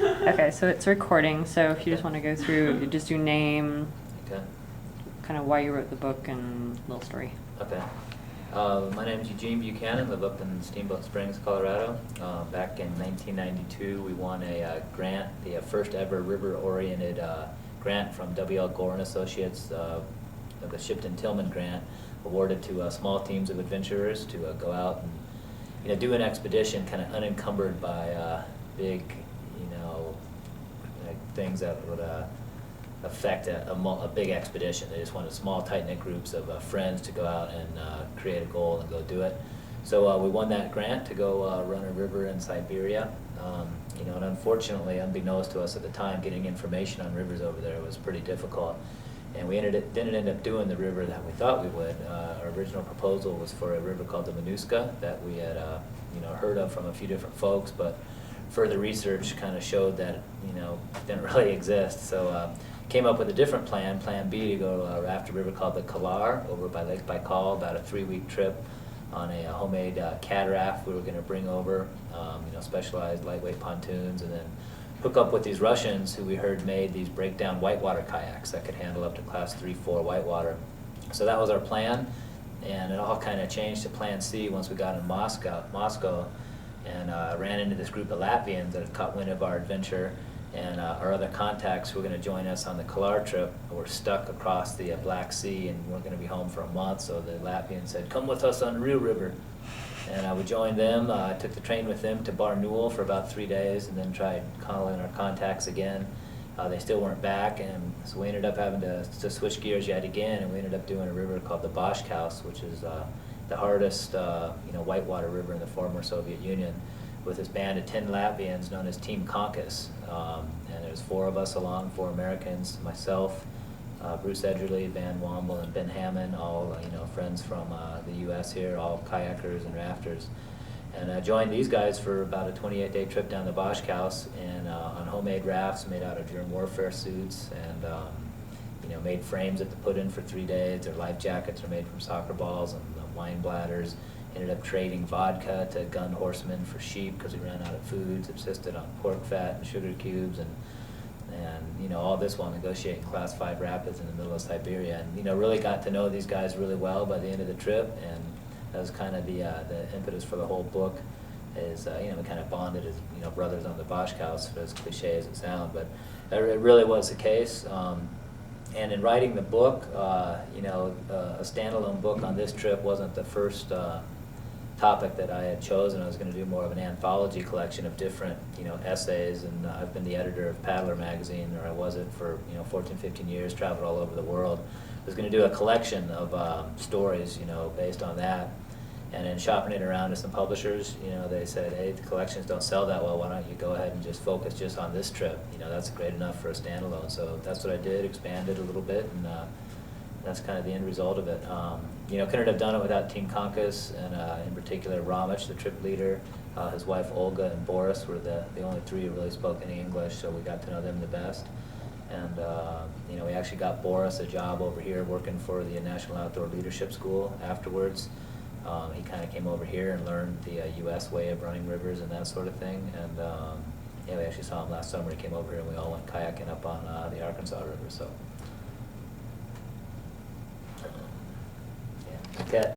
Okay, so it's recording, so if you just want to go through, you just do name, Okay. kind of why you wrote the book, and little story. Okay. My name is Eugene Buchanan. Live up in Steamboat Springs, Colorado. Back in 1992, we won a grant, the first ever river-oriented grant from W.L. Gore and Associates, the Shipton Tillman grant, awarded to small teams of adventurers to go out and do an expedition, kind of unencumbered by big, like things that would affect a big expedition. They just wanted small, tight-knit groups of friends to go out and create a goal and go do it. So we won that grant to go run a river in Siberia. And unfortunately, unbeknownst to us at the time, getting information on rivers over there was pretty difficult. And we didn't end up doing the river that we thought we would. Our original proposal was for a river called the Manuska that we had heard of from a few different folks, but further research kind of showed that didn't really exist. So came up with a different plan, Plan B, to go raft a river called the Kalar over by Lake Baikal, about a 3-week trip on a homemade cataract we were going to bring over, specialized lightweight pontoons, and then hook up with these Russians who we heard made these breakdown whitewater kayaks that could handle up to class 3-4 whitewater. So that was our plan, and it all kind of changed to Plan C once we got in Moscow, and ran into this group of Latvians that had caught wind of our adventure, and our other contacts who were going to join us on the Kalar trip were stuck across the Black Sea and weren't going to be home for a month, so the Latvians said, "Come with us on the real river." And we joined them, took the train with them to Barnoul for about 3 days, and then tried calling our contacts again. They still weren't back, and so we ended up having to switch gears yet again, and we ended up doing a river called the Bashkaus, which is the hardest whitewater river in the former Soviet Union, with this band of 10 Latvians known as Team Kaukas. And there's 4 of us along, 4 Americans, myself, Bruce Edgerly, Van Womble, and Ben Hammond, all friends from the U.S. here, all kayakers and rafters. And joined these guys for about a 28-day trip down the Bashkaus and on homemade rafts made out of germ warfare suits, and made frames that they put in for 3 days. Their life jackets are made from soccer balls and wine bladders. Ended up trading vodka to gun horsemen for sheep because we ran out of food. Subsisted on pork fat and sugar cubes, and all this while negotiating class 5 rapids in the middle of Siberia. And really got to know these guys really well by the end of the trip, and that was kind of the impetus for the whole book. Is we kind of bonded as brothers on the Bashkaus, as cliche as it sounds, but it really was the case. And in writing the book, a standalone book on this trip wasn't the first topic that I had chosen. I was going to do more of an anthology collection of different, essays, and I've been the editor of Paddler magazine, or I was it for 14, 15 years, traveled all over the world. I was going to do a collection of stories, based on that. And in shopping it around to some publishers, they said, "Hey, the collections don't sell that well. Why don't you go ahead and just focus just on this trip? That's great enough for a standalone." So that's what I did, expanded a little bit, and that's kind of the end result of it. Couldn't have done it without Team Kaukas, and in particular Ramich, the trip leader, his wife Olga, and Boris were the only 3 who really spoke any English, so we got to know them the best. And we actually got Boris a job over here working for the National Outdoor Leadership School afterwards. He kind of came over here and learned the U.S. way of running rivers and that sort of thing. And we actually saw him last summer. He came over here and we all went kayaking up on the Arkansas River. So, yeah. Okay.